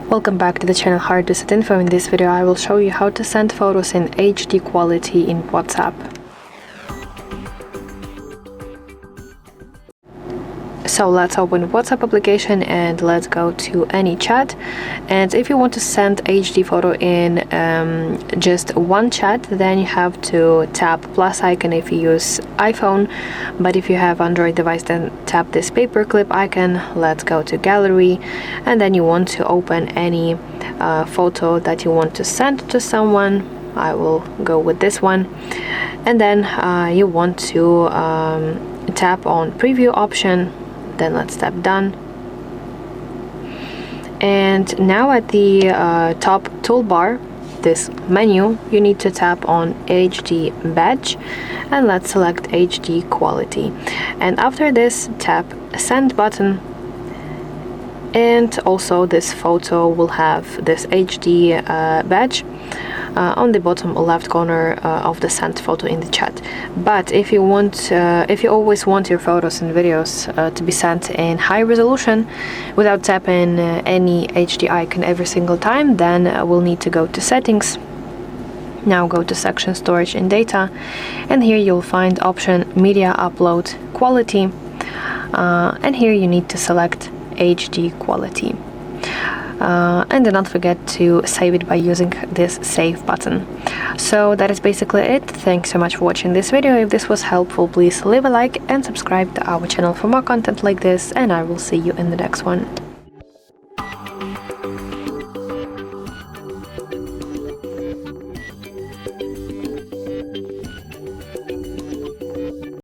Welcome back to the channel HardReset.Info. In this video I will show you how to send photos in HD quality in WhatsApp. So let's open WhatsApp application and let's go to any chat. And if you want to send HD photo in just one chat, then you have to tap plus icon if you use iPhone, but if you have Android device, then tap this paperclip icon. Let's go to gallery, and then you want to open any photo that you want to send to someone. I will go with this one, and then you want to tap on preview option. Then let's tap done, and now at the top toolbar, this menu, you need to tap on HD badge, and let's select HD quality, and after this tap send button, and also this photo will have this HD badge on the bottom left corner of the sent photo in the chat. But if you always want your photos and videos to be sent in high resolution without tapping any HD icon every single time, then we'll need to go to settings. Now go to section storage and data, and here you'll find option media upload quality, and here you need to select HD quality. And do not forget to save it by using this save button. So that is basically it. Thanks so much for watching this video. If this was helpful, please leave a like and subscribe to our channel for more content like this, and I will see you in the next one.